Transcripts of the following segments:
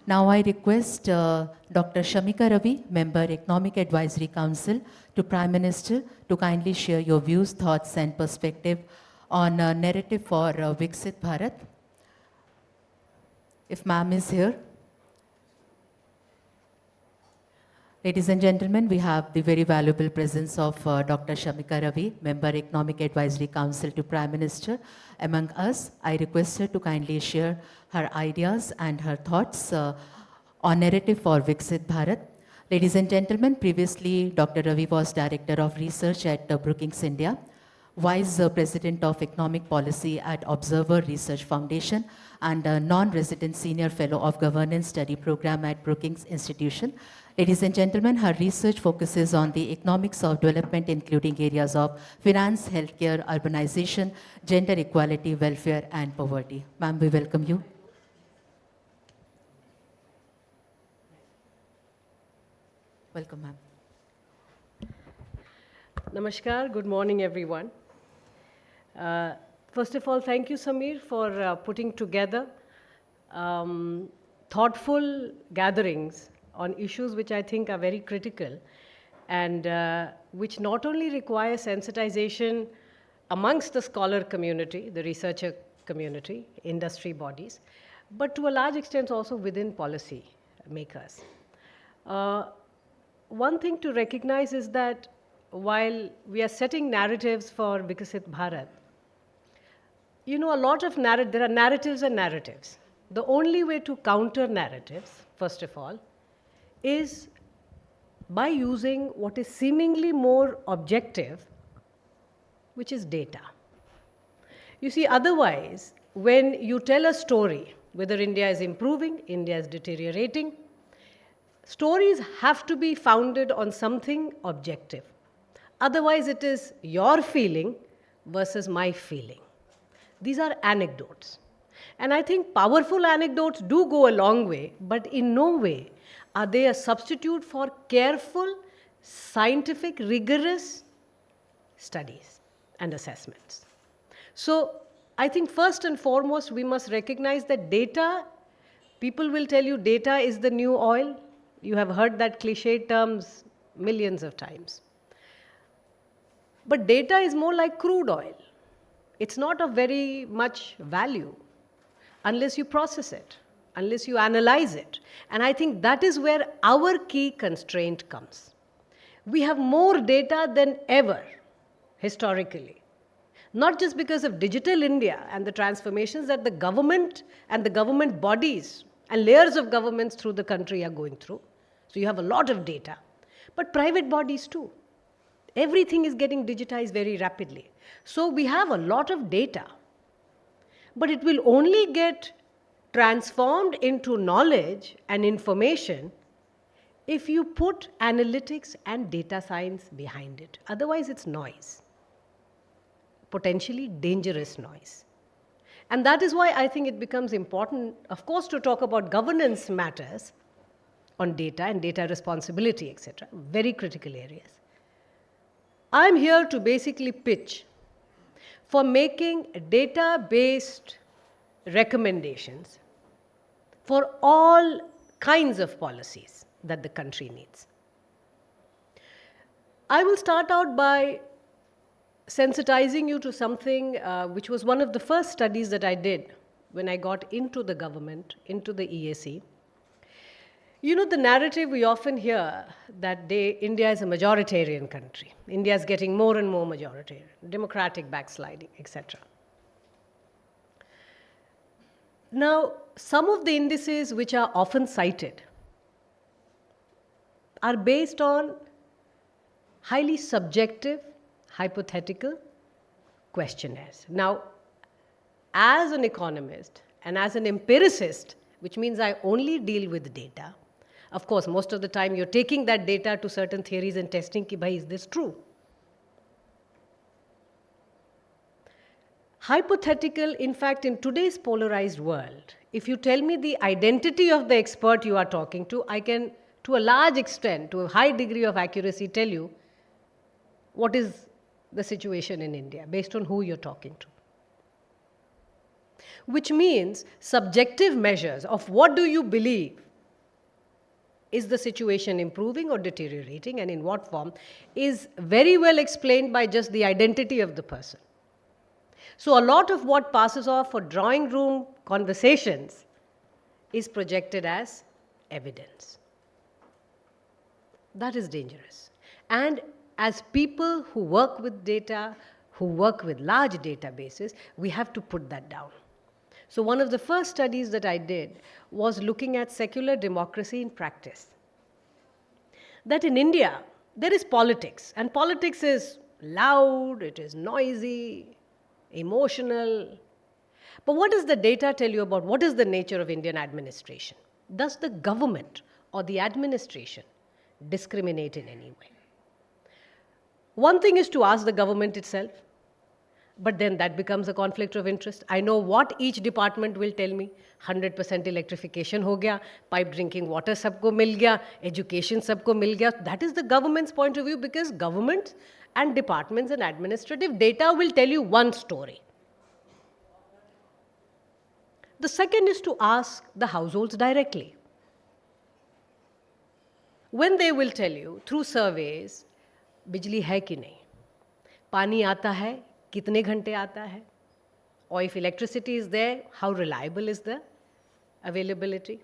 Now I request Dr. Shamika Ravi, Member Economic Advisory Council to Prime Minister to kindly share your views, thoughts and perspective on a narrative for Viksit Bharat. If ma'am is here. Ladies and gentlemen, we have the very valuable presence of Dr. Shamika Ravi, Member Economic Advisory Council to Prime Minister among us. I request her to kindly share her ideas and her thoughts on narrative for Viksit Bharat. Ladies and gentlemen, previously Dr. Ravi was Director of Research at Brookings India, Vice President of Economic Policy at Observer Research Foundation, and a non-resident Senior Fellow of Governance Study Program at Brookings Institution. Ladies and gentlemen, her research focuses on the economics of development, including areas of finance, healthcare, urbanization, gender equality, welfare, and poverty. Ma'am, we welcome you. Welcome, ma'am. Namaskar, good morning, everyone. First of all, thank you, Samir, for putting together thoughtful gatherings on issues which I think are very critical and which not only require sensitization amongst the scholar community, the researcher community, industry bodies, but to a large extent also within policy makers. One thing to recognize is that while we are setting narratives for Viksit Bharat, you know, there are narratives and narratives. The only way to counter narratives, first of all, is by using what is seemingly more objective, which is data. You see, otherwise, when you tell a story, whether India is improving, India is deteriorating, stories have to be founded on something objective. Otherwise, it is your feeling versus my feeling. These are anecdotes. And I think powerful anecdotes do go a long way, but in no way are they a substitute for careful, scientific, rigorous studies and assessments. So I think first and foremost, we must recognize that data, people will tell you data is the new oil. You have heard that cliche terms millions of times. But data is more like crude oil. It's not of very much value unless you process it, unless you analyze it. And I think that is where our key constraint comes. We have more data than ever, historically. Not just because of digital India and the transformations that the government and the government bodies and layers of governments through the country are going through. So you have a lot of data, but private bodies too. Everything is getting digitized very rapidly. So we have a lot of data, but it will only get transformed into knowledge and information if you put analytics and data science behind it. Otherwise, it's noise, potentially dangerous noise. And that is why I think it becomes important, of course, to talk about governance matters on data and data responsibility, etc., very critical areas. I'm here to basically pitch for making data-based recommendations for all kinds of policies that the country needs. I will start out by sensitizing you to something which was one of the first studies that I did when I got into the government, into the EAC. You know, the narrative we often hear that India is a majoritarian country. India is getting more and more majoritarian, democratic backsliding, etc. Now, some of the indices which are often cited are based on highly subjective, hypothetical questionnaires. Now, as an economist and as an empiricist, which means I only deal with data, of course, most of the time you're taking that data to certain theories and testing, ki bhai, is this true? Hypothetical, in fact, in today's polarized world, if you tell me the identity of the expert you are talking to, I can, to a large extent, to a high degree of accuracy, tell you what is the situation in India based on who you're talking to. Which means subjective measures of what do you believe is the situation improving or deteriorating, and in what form, is very well explained by just the identity of the person. So a lot of what passes off for drawing room conversations is projected as evidence. That is dangerous. And as people who work with data, who work with large databases, we have to put that down. So one of the first studies that I did was looking at secular democracy in practice. That in India, there is politics, and politics is loud, it is noisy, emotional. But what does the data tell you about what is the nature of Indian administration? Does the government or the administration discriminate in any way? One thing is to ask the government itself, but then that becomes a conflict of interest. I know what each department will tell me. 100% electrification ho gaya, pipe drinking water sabko mil gaya, education sabko mil gaya. That is the government's point of view, because governments and departments and administrative data will tell you one story. The second is to ask the households directly. When they will tell you through surveys, बिजली है कि नहीं, पानी आता है, कितने घंटे आता है, or if electricity is there, how reliable is the availability.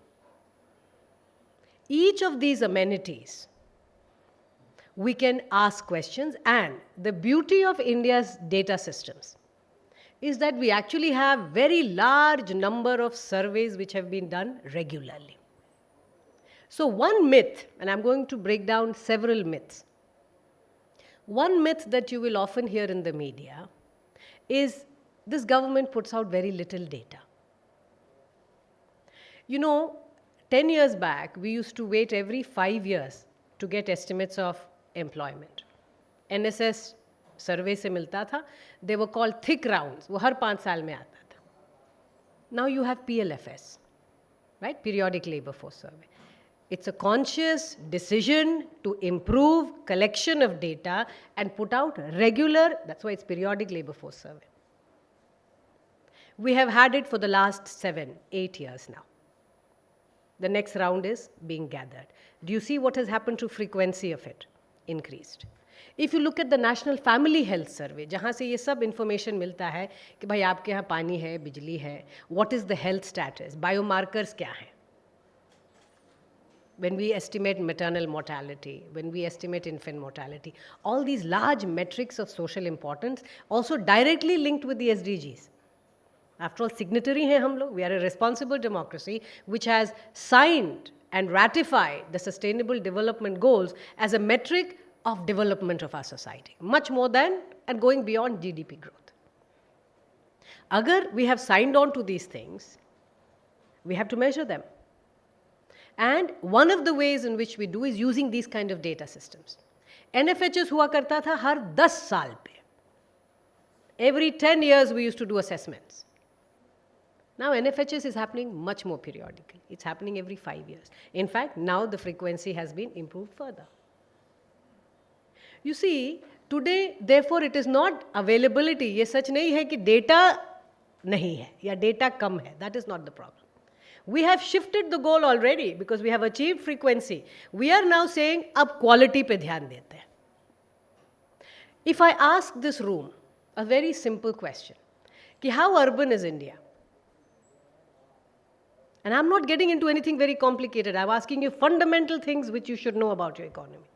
Each of these amenities, we can ask questions, and the beauty of India's data systems is that we actually have very large number of surveys which have been done regularly. So one myth, and I'm going to break down several myths. One myth that you will often hear in the media is this government puts out very little data. You know, 10 years back, we used to wait every 5 years to get estimates of employment. NSS survey se milta tha. They were called thick rounds. वो हर 5 साल में आता था. Now you have PLFS, right? Periodic Labor Force Survey. It's a conscious decision to improve collection of data and put out regular, that's why it's Periodic Labor Force Survey. We have had it for the last 7, 8 years now. The next round is being gathered. Do you see what has happened to frequency of it? Increased. If you look at the National Family Health Survey, जहाँ से ये सब information मिलता है कि भाई आपके यहाँ पानी है, बिजली है, what is the health status, biomarkers क्या हैं? When we estimate maternal mortality, when we estimate infant mortality, all these large metrics of social importance also directly linked with the SDGs. After all, signatory हैं हम लोग. We are a responsible democracy which has signed and ratified the Sustainable Development Goals as a metric of development of our society, much more than and going beyond GDP growth. Agar we have signed on to these things, we have to measure them. And one of the ways in which we do is using these kind of data systems. NFHS हुआ करता था हर 10 साल पे. Every 10 years we used to do assessments. Now NFHS is happening much more periodically. It's happening every 5 years. In fact, now the frequency has been improved further. You see, today, therefore, it is not availability. ये सच नहीं है कि data नहीं है या data कम है. That is not the problem. We have shifted the goal already because we have achieved frequency. We are now saying, अब quality पे ध्यान देते हैं. If I ask this room a very simple question, कि how urban is India? And I'm not getting into anything very complicated. I'm asking you fundamental things which you should know about your economy.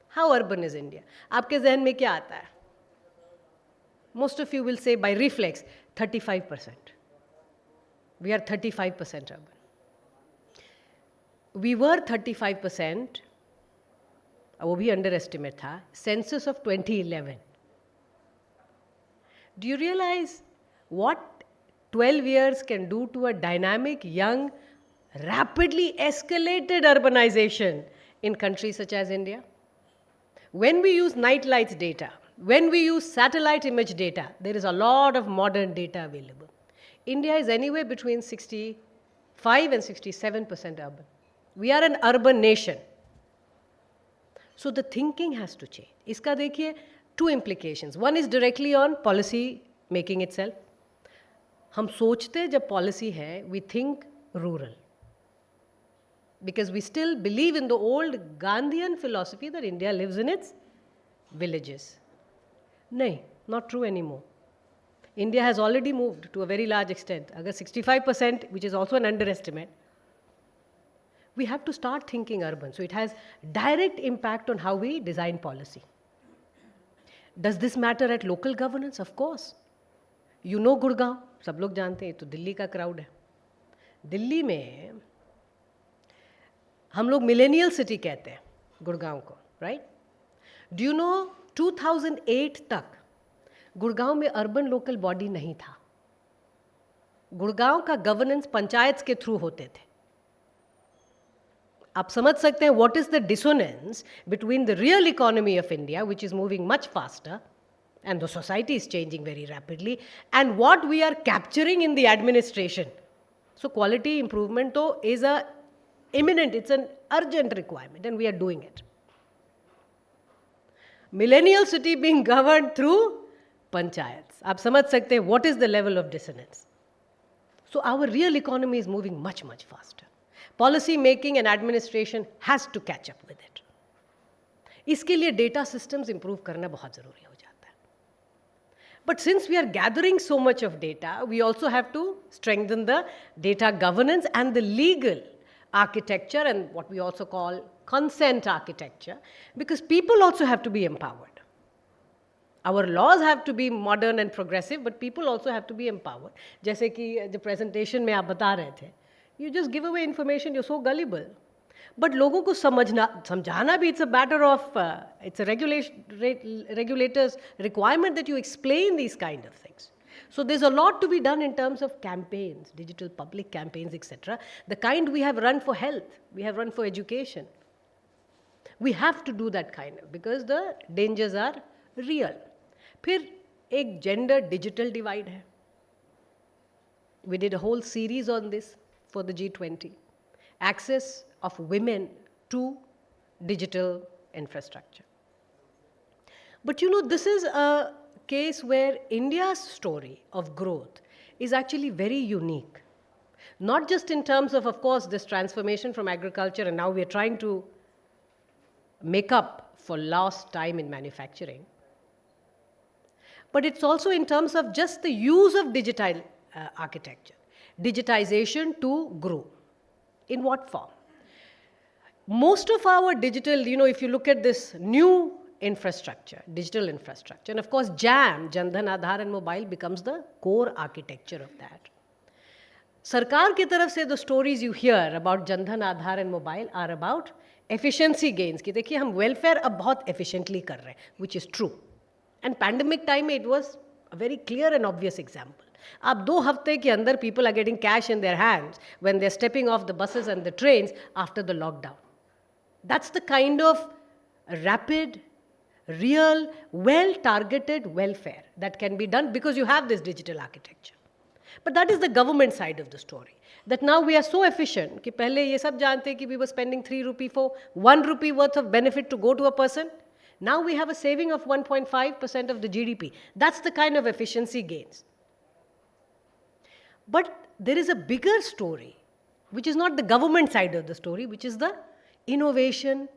How urban is India? आपके ज़हन में क्या आता है? Most of you will say by reflex, 35%. We are 35% urban. We were 35%, वो भी underestimate था, census of 2011. Do you realize what 12 years can do to a dynamic, young, rapidly escalated urbanization in countries such as India? When we use night lights data, when we use satellite image data, there is a lot of modern data available. India is anywhere between 65 and 67% urban. We are an urban nation. So the thinking has to change. इसका देखिए two implications. One is directly on policy making itself. हम सोचते जब policy है, we think rural. because we still believe in the old Gandhian philosophy that India lives in its villages. No, not true anymore. India has already moved to a very large extent. Agar 65%, which is also an underestimate, we have to start thinking urban. So it has direct impact on how we design policy. Does this matter at local governance? Of course. You know Gurgaon, सब लोग जानते हैं, तो दिल्ली का crowd है. दिल्ली में हम लोग मिलेनियल सिटी कहते हैं गुड़गांव को, राइट? डू यू नो 2008 तक गुड़गांव में अर्बन लोकल बॉडी नहीं था. गुड़गांव का गवर्नेंस पंचायत के थ्रू होते थे. आप समझ सकते हैं what is the dissonance between the real economy of India which is moving much faster and the society is changing very rapidly, and what we are capturing in the administration. So quality improvement though is a imminent, it's an urgent requirement, and we are doing it. Millennial city being governed through panchayats. आप समझ सकते हैं what is the level of dissonance. So our real economy is moving much, much faster. Policy making and administration has to catch up with it. इसके लिए data systems improve करना बहुत ज़रूरी हो जाता है. But since we are gathering so much of data, we also have to strengthen the data governance and the legal architecture and what we also call consent architecture, because people also have to be empowered. Our laws have to be modern and progressive, but people also have to be empowered. जैसे कि the presentation में आप बता रहे थे, you just give away information, you're so gullible. But लोगों को समझाना भी, it's a matter of, it's a regulator's requirement that you explain these kind of things. So there's a lot to be done in terms of campaigns, digital public campaigns, etc. The kind we have run for health, we have run for education. We have to do that kind of, because the dangers are real. फिर एक gender digital divide है. We did a whole series on this for the G20. Access of women to digital infrastructure. But you know, this is a case where India's story of growth is actually very unique. Not just in terms of course, this transformation from agriculture, and now we are trying to make up for lost time in manufacturing. But it's also in terms of just the use of digital architecture. Digitization to grow. In what form? Most of our digital, you know, if you look at this new infrastructure, digital infrastructure, and of course JAM, Jan Dhan Aadhaar and Mobile, becomes the core architecture of that. Sarkar ki taraf se the stories you hear about Jan Dhan Aadhaar and Mobile are about efficiency gains. कि देखिए हम welfare अब बहुत efficiently कर रहे हैं, which is true. And pandemic time it was a very clear and obvious example. अब 2 हफ्ते के अंदर people are getting cash in their hands when they're stepping off the buses and the trains after the lockdown. That's the kind of rapid, real, well-targeted welfare that can be done because you have this digital architecture. But that is the government side of the story. That now we are so efficient कि पहले ये सब जानते कि we were spending 3 rupee for 1 rupee worth of benefit to go to a person. Now we have a saving of 1.5% of the GDP. That's the kind of efficiency gains. But there is a bigger story, which is not the government side of the story, which is the innovation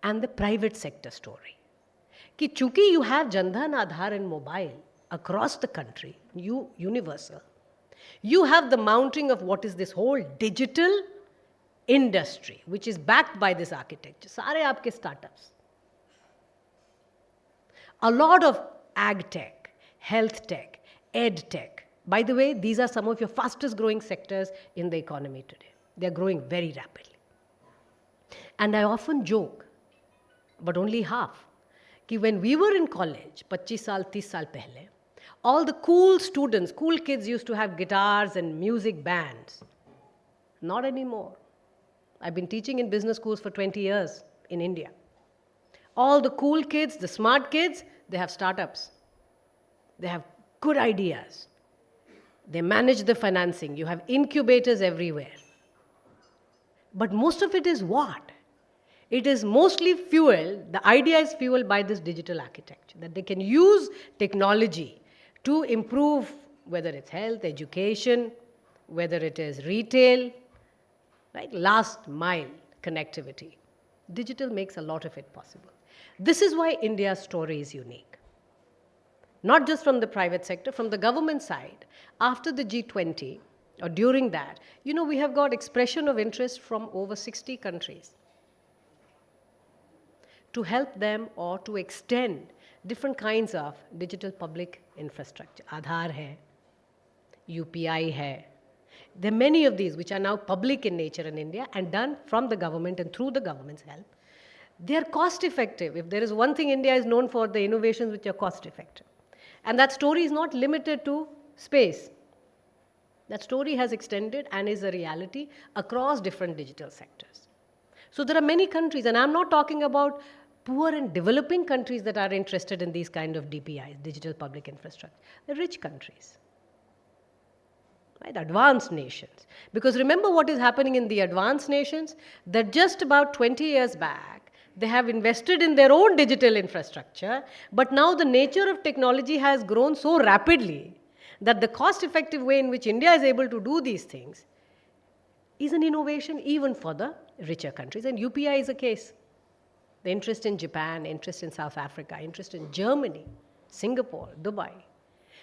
and the private sector story. कि चूंकि you have Jan Dhan Aadhaar and Mobile across the country, universal, you have the mounting of what is this whole digital industry, which is backed by this architecture. सारे आपके startups. A lot of ag tech, health tech, ed tech. By the way, these are some of your fastest growing sectors in the economy today. They are growing very rapidly. And I often joke, but only half, कि when we were in college, 25 साल, 30 साल पहले, all the cool students, cool kids used to have guitars and music bands. Not anymore. I've been teaching in business schools for 20 years in India. All the cool kids, the smart kids, they have startups. They have good ideas. They manage the financing. You have incubators everywhere. But most of it is what? It is mostly fueled, the idea is fueled by this digital architecture, that they can use technology to improve whether it's health, education, whether it is retail, right? Last mile connectivity. Digital makes a lot of it possible. This is why India's story is unique. Not just from the private sector, from the government side. After the G20, or during that, we have got expression of interest from over 60 countries to help them or to extend different kinds of digital public infrastructure. Aadhaar hai, UPI hai. There are many of these which are now public in nature in India and done from the government and through the government's help. They are cost effective. If there is one thing India is known for, the innovations which are cost effective. And that story is not limited to space. That story has extended and is a reality across different digital sectors. So there are many countries, and I'm not talking about poor and developing countries that are interested in these kind of DPIs, digital public infrastructure. They're rich countries, right? Advanced nations. Because remember what is happening in the advanced nations? That just about 20 years back, they have invested in their own digital infrastructure, but now the nature of technology has grown so rapidly that the cost-effective way in which India is able to do these things is an innovation even for the richer countries. And UPI is a case. The interest in Japan, interest in South Africa, interest in Germany, Singapore, Dubai.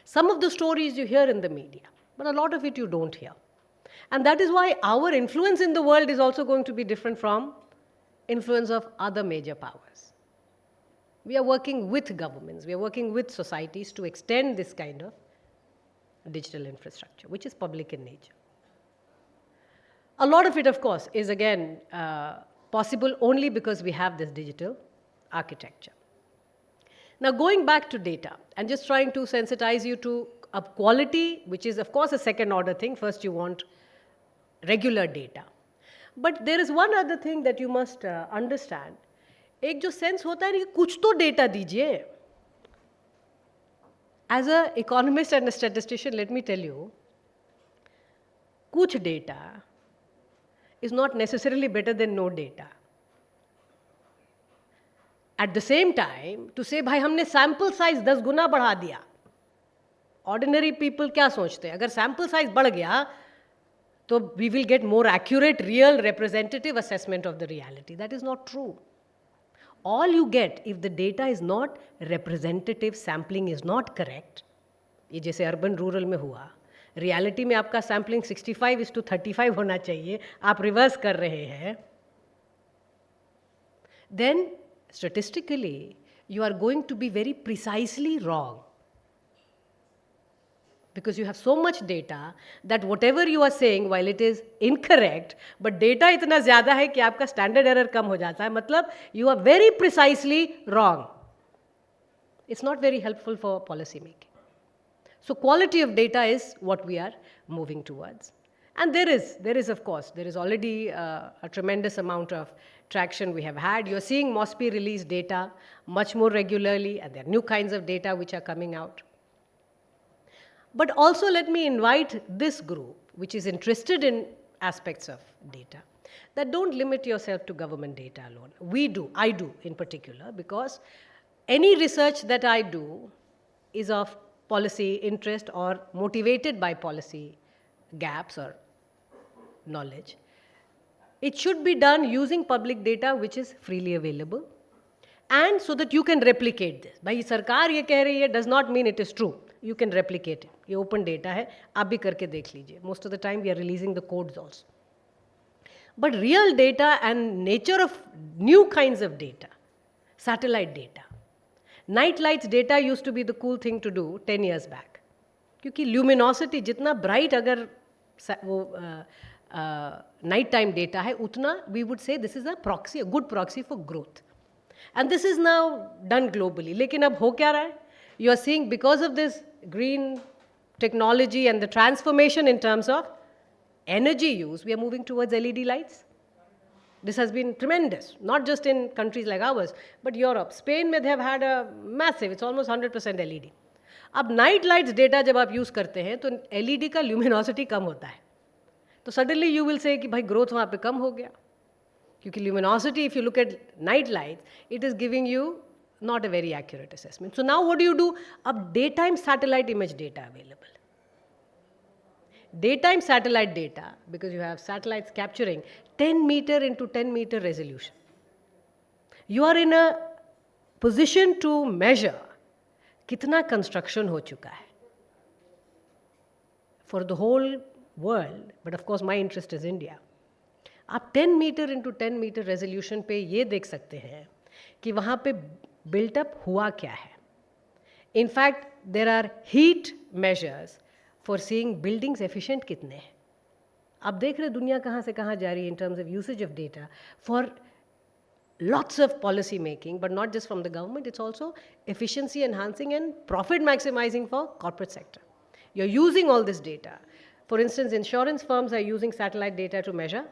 Some of the stories you hear in the media, but a lot of it you don't hear. And that is why our influence in the world is also going to be different from influence of other major powers. We are working with governments, we are working with societies to extend this kind of digital infrastructure, which is public in nature. A lot of it, of course, is again possible only because we have this digital architecture. Now, going back to data and just trying to sensitize you to a quality, which is, of course, a second order thing. First, you want regular data. But there is one other thing that you must understand. एक जो sense होता है कि कुछ तो data दीजिए. As an economist and a statistician, let me tell you, kuch data is not necessarily better than no data. At the same time, to say, भाई हमने sample size 10 गुना बढ़ा दिया. Ordinary people क्या सोचते हैं? अगर sample size बढ़ गया, तो we will get more accurate, real, representative assessment of the reality. That is not true. All you get, if the data is not representative, sampling is not correct, ये जैसे urban rural में हुआ, reality में आपका sampling 65:35 होना चाहिए, आप reverse कर रहे हैं, then statistically you are going to be very precisely wrong. Because you have so much data that whatever you are saying, while it is incorrect, but data इतना ज़्यादा है कि आपका standard error कम हो जाता है, मतलब you are very precisely wrong. It's not very helpful for policy making. So quality of data is what we are moving towards. And there is of course, there is already a tremendous amount of traction we have had. You're seeing MOSPI release data much more regularly, and there are new kinds of data which are coming out. But also let me invite this group, which is interested in aspects of data, that don't limit yourself to government data alone. I do in particular, because any research that I do is of policy interest or motivated by policy gaps or knowledge. It should be done using public data which is freely available, and so that you can replicate this. भाई सरकार ये कह रही है does not mean it is true. You can replicate it. ये open data है, आप भी करके देख लीजिए. Most of the time we are releasing the codes also. But real data and nature of new kinds of data, satellite data. Night lights data used to be the cool thing to do 10 years back. क्योंकि luminosity जितना bright अगर वो night time data है, उतना we would say this is a proxy, a good proxy for growth. And this is now done globally. लेकिन अब हो क्या रहा है? You are seeing because of this green technology and the transformation in terms of energy use, we are moving towards LED lights. This has been tremendous, not just in countries like ours, but Europe. Spain में they have had a massive, it's almost 100% LED. अब night lights data जब आप use करते हैं तो LED का luminosity कम होता है. तो suddenly you will say कि भाई growth वहाँ पे कम हो गया. क्योंकि luminosity, if you look at night lights, it is giving you not a very accurate assessment. So now what do? Ab daytime satellite image data available. daytime satellite data, because you have satellites capturing 10 meter into 10 meter resolution. You are in a position to measure कितना construction हो चुका है for the whole world, but of course my interest is India. आप 10 metre into 10 metre resolution पे ये देख सकते हैं कि वहाँ पे बिल्टअप हुआ क्या है. In fact there are heat measures for seeing buildings efficient कितने हैं. आप देख रहे दुनिया कहाँ से कहाँ जा रही है in terms of usage of data for lots of policy making, but not just from the government, it's also efficiency enhancing and profit maximizing for corporate sector. You're using all this data. For instance, insurance firms are using satellite data to measure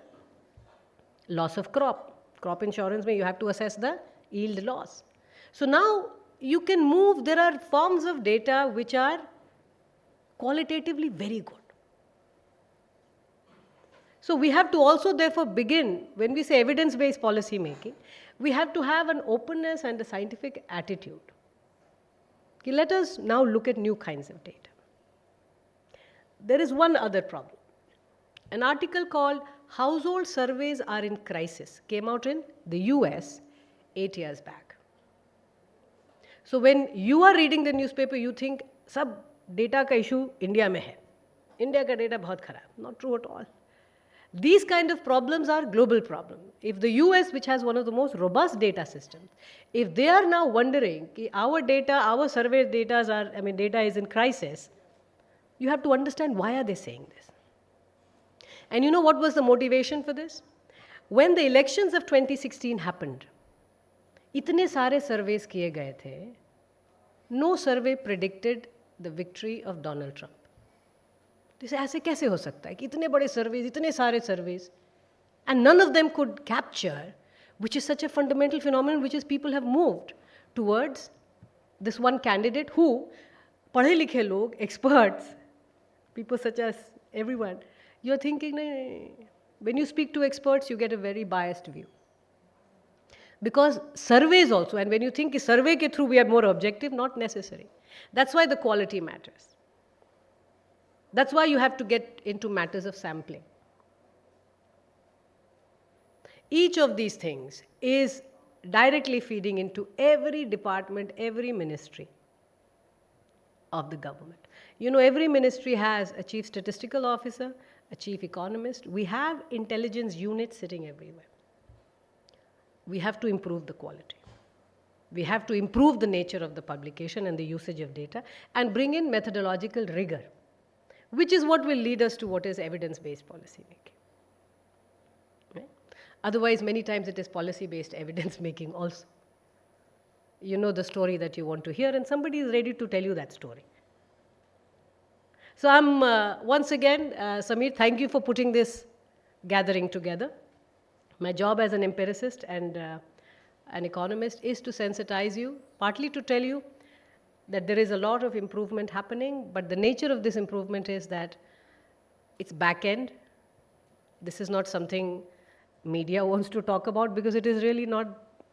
loss of crop. Crop insurance, where you have to assess the yield loss. So now you can move, there are forms of data which are qualitatively very good. So we have to also therefore begin, when we say evidence-based policy making, we have to have an openness and a scientific attitude. Okay, let us now look at new kinds of data. There is one other problem. An article called Household Surveys Are in Crisis came out in the US 8 years back. So when you are reading the newspaper, you think, sab data ka issue India mein hai. India ka data bahut kharab. Not true at all. These kind of problems are global problems. If the US, which has one of the most robust data systems, if they are now wondering कि our data, our survey data data is in crisis, you have to understand why are they saying this. And you know what was the motivation for this? When the elections of 2016 happened, इतने सारे surveys किए गए थे, no survey predicted the victory of Donald Trump. तो ऐसे कैसे हो सकता है कि इतने बड़े सर्वेज, इतने सारे surveys, and none of them could capture, which is such a fundamental phenomenon, which is people have moved towards this one candidate who, पढ़े लिखे लोग, experts, people such as everyone, you're thinking, when you speak to experts, you get a very biased view. Because surveys also, and when you think survey ke through we are more objective, not necessary. That's why the quality matters. That's why you have to get into matters of sampling. Each of these things is directly feeding into every department, every ministry of the government. You know, every ministry has a chief statistical officer, a chief economist. We have intelligence units sitting everywhere. We have to improve the quality. We have to improve the nature of the publication and the usage of data and bring in methodological rigor, which is what will lead us to what is evidence-based policy making. Right? Otherwise, many times it is policy-based evidence making also. You know the story that you want to hear, and somebody is ready to tell you that story. So I'm, once again, Samir, thank you for putting this gathering together. My job as an empiricist and an economist is to sensitize you, partly to tell you that there is a lot of improvement happening, but the nature of this improvement is that it's back-end. This is not something media wants to talk about because it is really not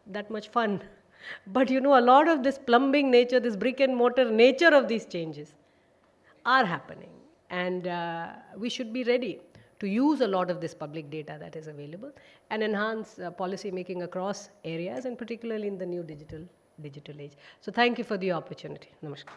that much fun. But you know, a lot of this plumbing nature, this brick and mortar nature of these changes are happening. And we should be ready to use a lot of this public data that is available and enhance policy making across areas, and particularly in the new digital age. So thank you for the opportunity. Namaskar.